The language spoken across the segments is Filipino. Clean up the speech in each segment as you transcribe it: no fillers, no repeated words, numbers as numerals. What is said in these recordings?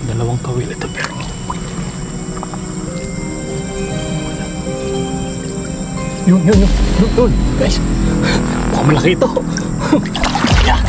Dalawang kawil ito pero yun guys, mukhang malaki ito. Yeah.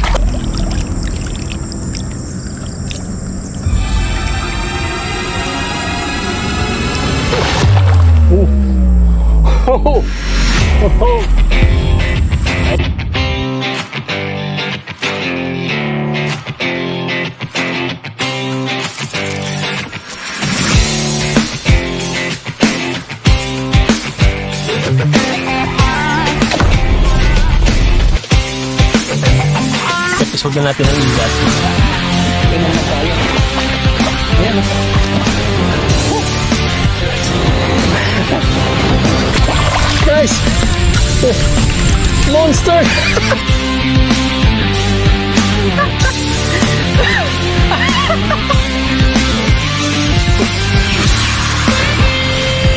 Episode na natin ang igat. Tingnan na tayo. Ayan. Guys! Monster!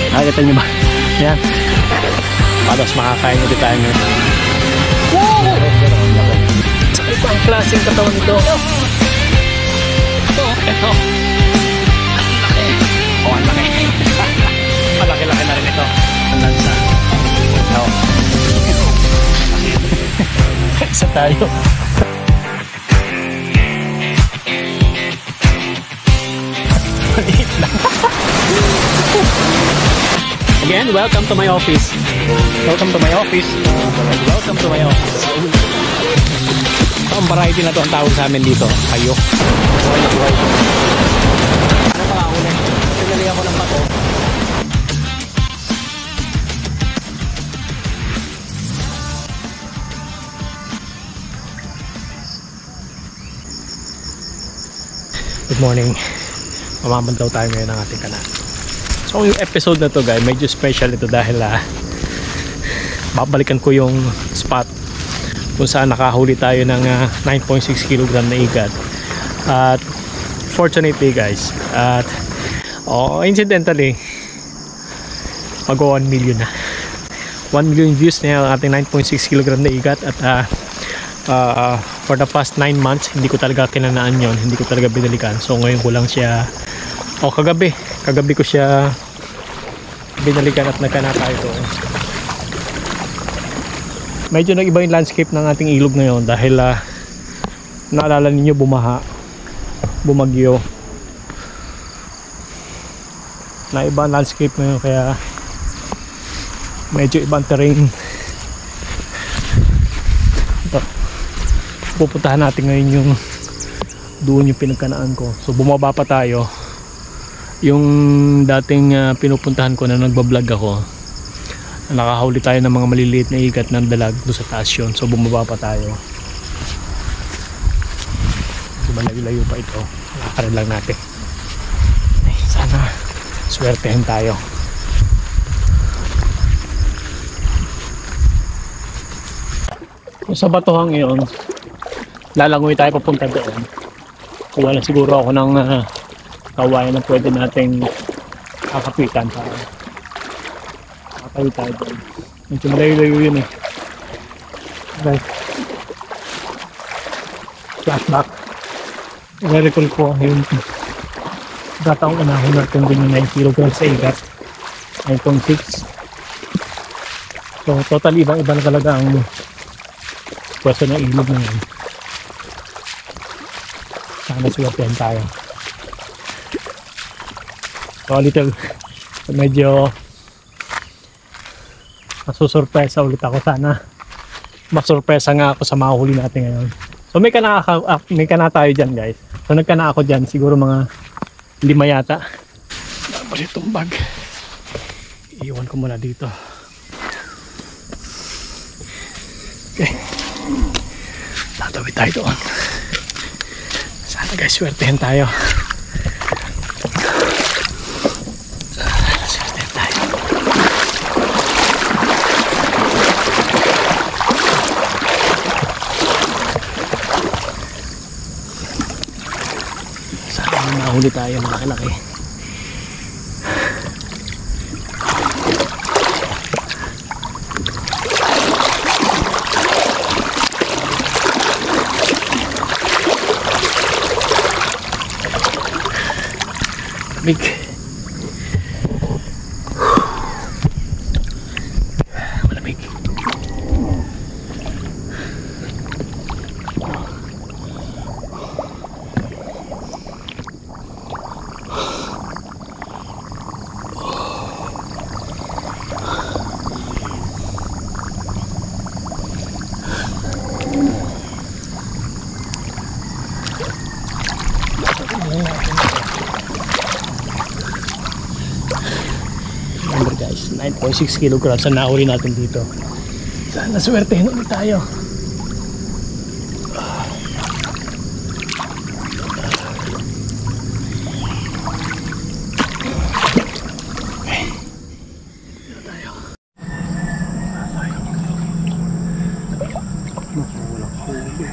Nakakita nyo ba? Ayan. Patas makakain ulit tayo ngayon. Wow! Ito ang klaseng katawan nito. Ito. Ang laki. Malaki-laki na rin ito. Ang lansa. Isa tayo. Maliit lang. Again, welcome to my office. Welcome to my office. Welcome to my office. Ang variety na to ang tawag sa amin dito. Kayo. Ano pa ako na? Pinali ako ng bato. Good morning. Mamamandaw tayo ngayon ng ating kanal. So yung episode na to guys, medyo special ito dahil babalikan ko yung spot kung saan nakahuli tayo ng 9.6 kg na igat. At fortunately guys, at incidentally mag 1 million na. 1 million views na yung ating 9.6 kg na igat. At for the past 9 months hindi ko talaga kinanaan yon, hindi ko talaga binalikan. So ngayon ko lang siya, kagabi ko siya binalikan at nagkana tayo doon. Medyo nag-iba yung landscape ng ating ilog ngayon dahil naalala ninyo bumagyo. Naiba ang landscape ngayon kaya medyo ibang terrain. Ito. Pupuntahan natin ngayon yung doon yung pinagkanaan ko. So bumaba pa tayo. Yung dating pinupuntahan ko na nagbablog ako, nakahuli tayo ng mga maliliit na igat ng dalag doon sa taas yun. So bumaba pa tayo. So malayo-layo pa ito. Lakarin lang natin. Sana swertehin tayo. Sa batuhang iyon, lalangoy tayo papunta doon. Kuha lang siguro ako ng kawayan na pwede nating kakapitan para makakawi tayo doon. Medyo malayo-layo yun eh. Okay. Flashback. I-recall ko yung kataong unahon natin din yung 9 kg sa igat. 9.6. So totally iba na talaga ang pwesto ng ilog na yun. Sana suwapihan tayo. So little medyo masusurpresa ulit ako. Sana masurpresa nga ako sa mahuli natin ngayon. So may kana tayo dyan guys. So nagkana ako dyan siguro mga 5 yata. Tapos itong bag iiwan ko muna dito. Okay, tatawid tayo doon. Sana guys swertehin tayo. Huli tayo malaki-laki. Malamig. Malamig. Remember guys, 9.6 kilograms ang nahuli natin dito. Sana swertehin ulit tayo. Okay. Dito tayo. Walang huli.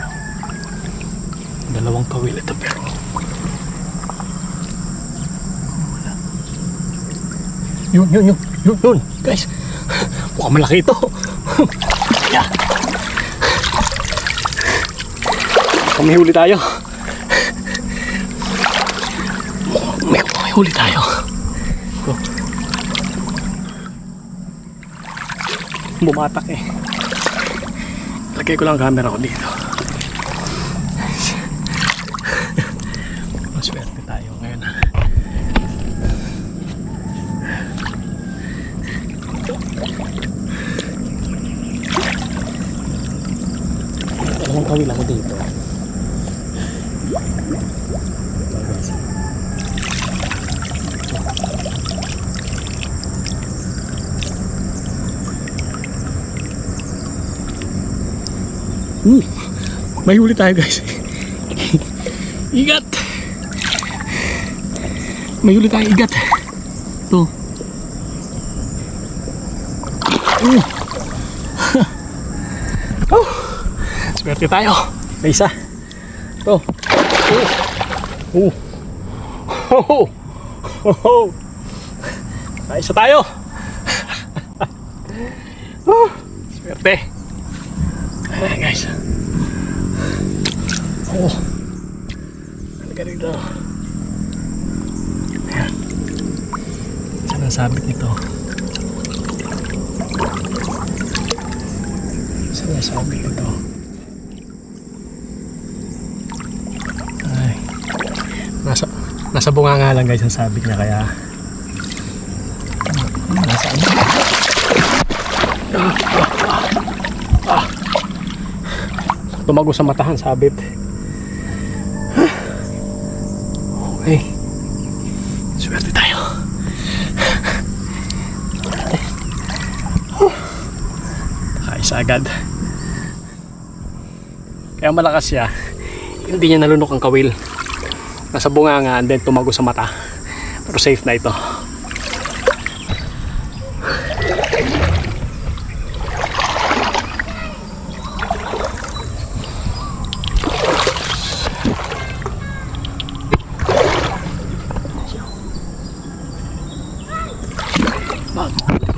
Dalawang kawil ito pero yun guys, mukhang malaki ito. Yeah. May huli tayo. May huli tayo. Bumatak eh. Lagay ko lang camera ko dito. Maswerte tayo ngayon ha. Dalawang kawil ako dito. May huli tayo guys. Igat. May huli tayo igat. Ito. Swerte tayo. May isa. Ito. May isa tayo. Swerte. Ayan guys. Halika dito. Ayan. Saan ang sabit nito? Saan ang sabit nito? Ay. Nasa bunga nga lang guys ang sabit niya kaya nasa ano? Tumago sa matahan sabit. Okay. Swerte tayo. Nakaisa agad. Kaya malakas siya. Hindi niya nalunok ang kawil. Nasa bunganga and then tumago sa mata. Pero safe na ito.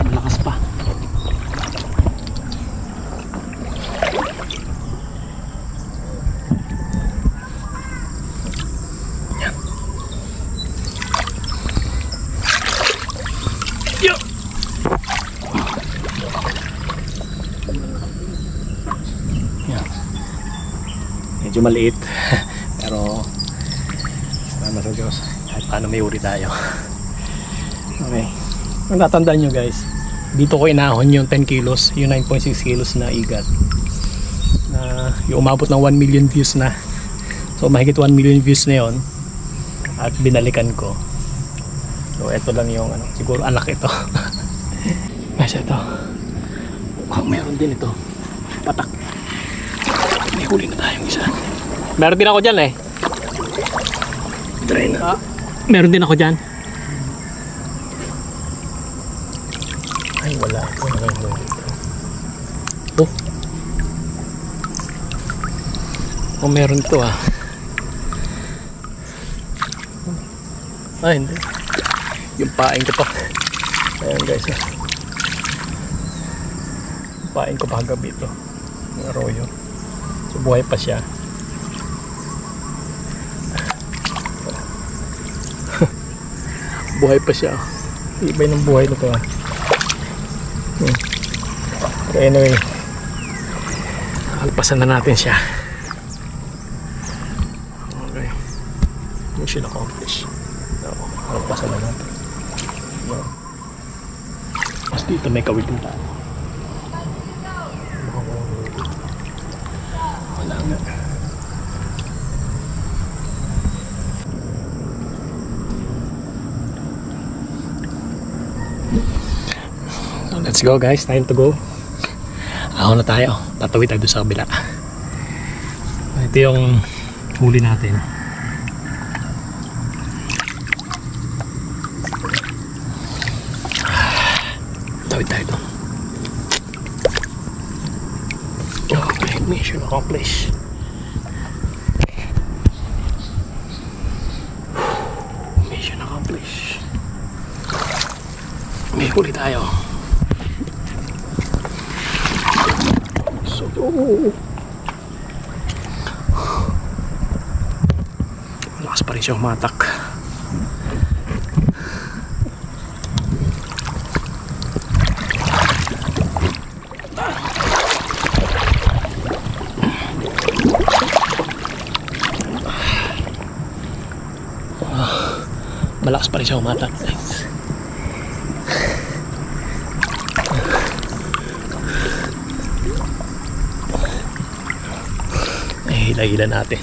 Malakas pa. Yan. Yo. Yan. Medyo maliit pero salamat sa Diyos kahit paano may uri tayo. Okay. Ang tatandaan nyo guys, dito ko inahon yung 10 kilos, yung 9.6 kilos na igat na yung umabot ng 1 million views na. So mahigit 1 million views na yun at binalikan ko. So ito lang yung ano, siguro anak ito. Guys, ito meron din ito patak. May huli na tayong isa. Meron din ako dyan eh. Try na. Meron din ako dyan. Ay, wala ako na kayo dito. Oh, meron to ah. Ah, hindi. Yung paing ko pa. Ayan guys. Yung paing ko pa gabi ito. Yung arroyo. So, buhay pa siya. buhay pa siya. Ibay ng buhay na to. Okay, anyway, alpasan na natin siya. Okay, mission accomplished. So, alpasan na natin. Mas dito may kawit yung tayo. Wala nga. So, let's go guys, time to go. Ahon na tayo, tatawid tayo sa kabila. Ito yung huli natin. Tawid tayo doon. Okay, mission accomplished. Mission accomplished. May huli tayo. So, lakas pa rin siya umatak. Malakas pa rin siya umatak. Hila-hila natin.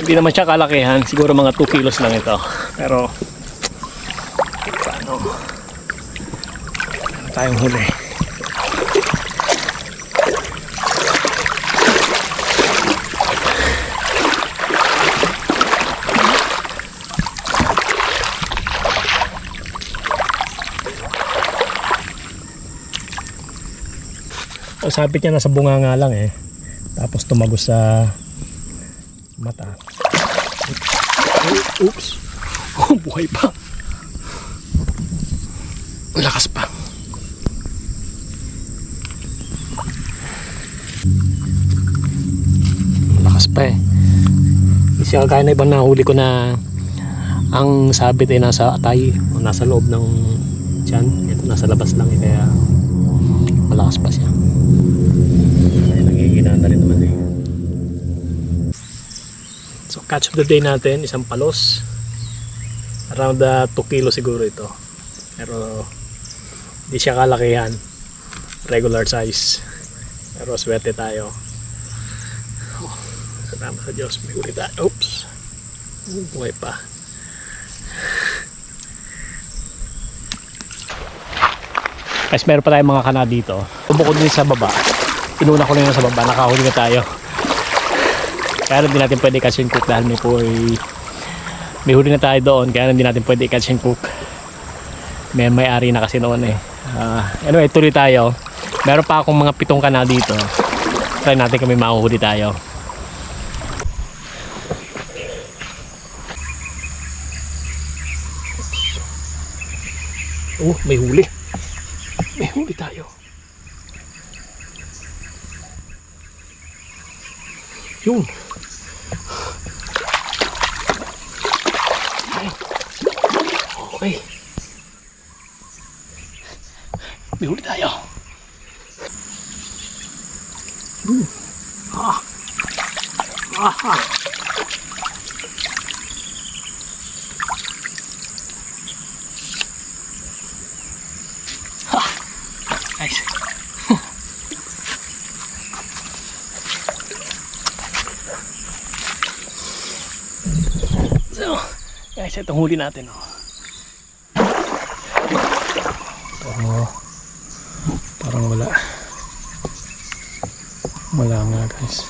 Hindi naman siya kalakihan, siguro mga 2 kilos lang ito. Pero ano tayong huli. So, sabi niya nasa bunga nga lang eh. Tapos tumagos sa mata. Oops. Oh, buhay pa. Lakas pa. Lakas pa eh. Hindi siya kaya na ibang nahuli ko na ang sabit ay nasa atay o nasa loob ng tiyan. Ito nasa labas lang eh, kaya malakas pa siya. Ay, nangihinaan na rin naman eh. So catch of the day natin, isang palos. Around 2 kilo siguro ito. Pero hindi siya kalakihan. Regular size. Pero swerte tayo. Oh, salamat sa Diyos. May huli tayo. Oops. Buhay pa. Guys, meron pa tayong mga kana dito. Bukod din sa baba. Inuna ko lang yung sa baba. Nakahuli na tayo. Kaya hindi natin pwede catch and cook dahil may huli na tayo doon. Kaya hindi natin pwede catch and cook. May-ari na kasi noon eh. Anyway, tuloy tayo. Meron pa akong mga 7 kana dito. Try natin kami mahuhuli tayo. Oh, may huli. May huli tayo. Yun. Okay. May huli tayo. Ah. Ah. Nice. So, guys, itong huli natin. Parang wala. Wala nga, guys.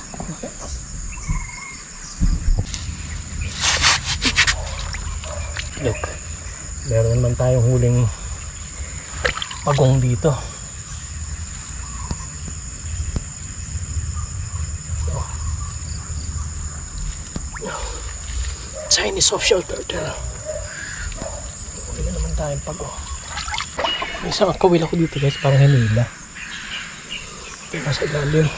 Look, meron naman tayong huling pagong dito. Chinese softshell turtle. Wala naman tayong pagong. May isang kawil ako dito guys, parang hinila. Ito sa ilalim.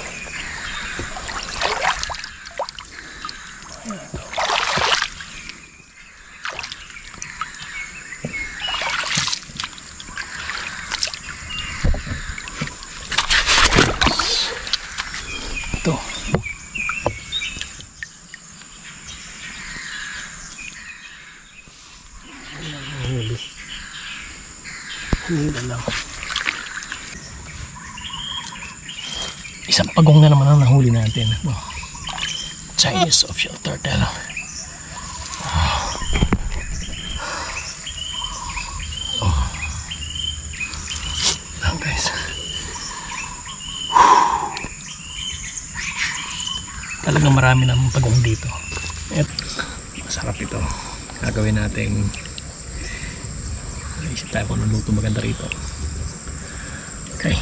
Ito. Hinila lang. Isang pagong na naman ang nahuli natin. Chinese softshell turtle. Guys. Talagang marami ng pagong dito. At masarap ito. Gagawin natin. Isip tayo kung anong luto maganda rito. Okay.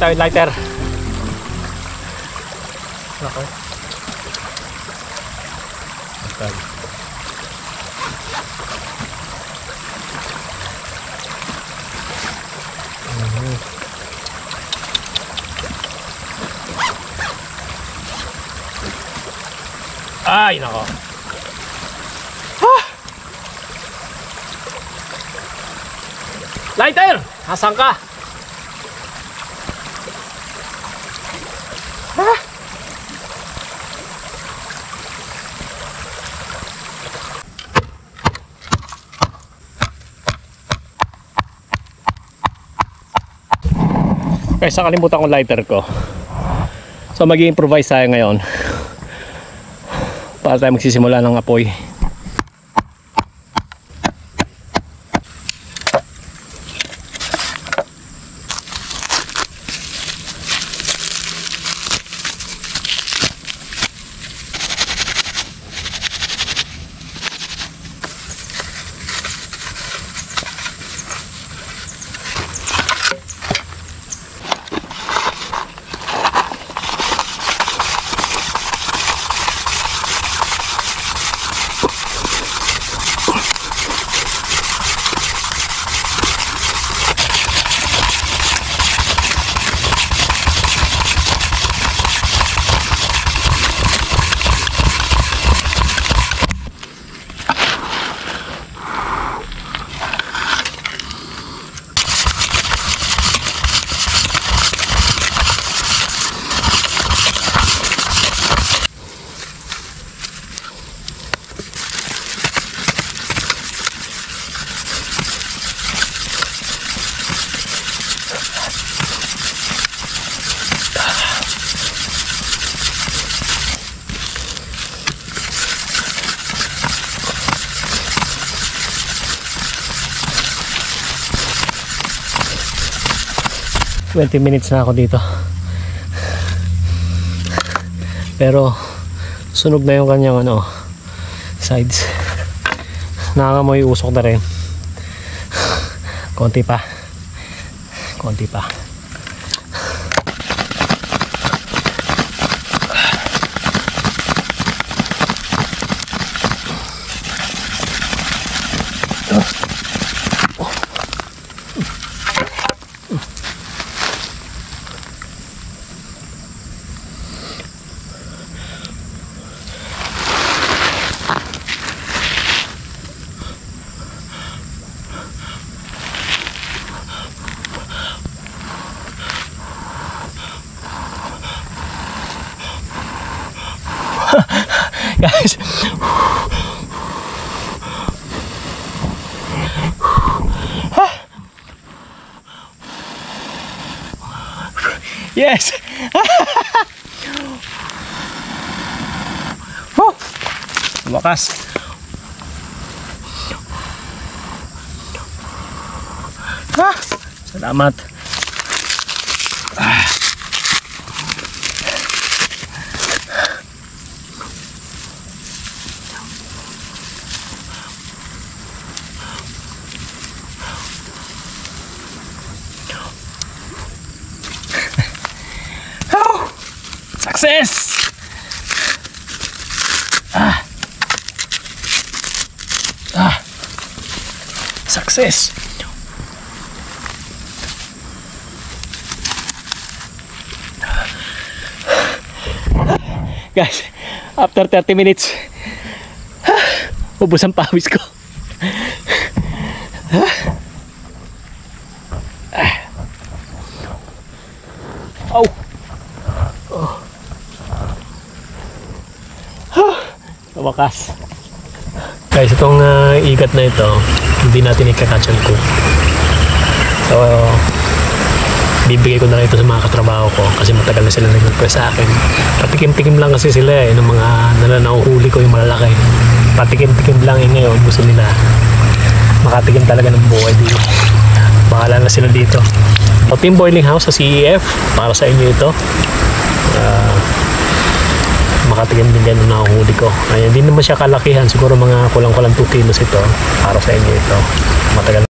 tayo lighter. Nako. Okay. Ay, nako. Lighter! Asan ka? Guys, nakalimutan ko lighter ko. So mag-i-improvise tayo ngayon para tayo magsisimula ng apoy. $20 minutes na ako dito, pero sunog na yung kanyang sides. Nakakamoy usok na rin. Konti pa, konti pa. Guys, yes. Wakas. Salamat. Success! Success! Guys, after 30 minutes, ubos ang pawis ko. Oh. Wakas. Guys, itong ikat na ito, hindi natin ikakatch and cook. So, bibigay ko na rin ito sa mga katrabaho ko kasi matagal na sila nag-request sa akin. Patikim-tikim lang kasi sila ng mga nahuhuli ko yung malalaki. Patikim-tikim lang ngayon gusto nila makatikim talaga ng buhay dito. Bahala na sila dito. Team Boiling House sa CEF, para sa inyo ito. Makatikim din ganun na huli ko. Ayun, hindi naman siya kalakihan, siguro mga kulang-kulang 2 kilos ito. Para sa inyo ito. Matagal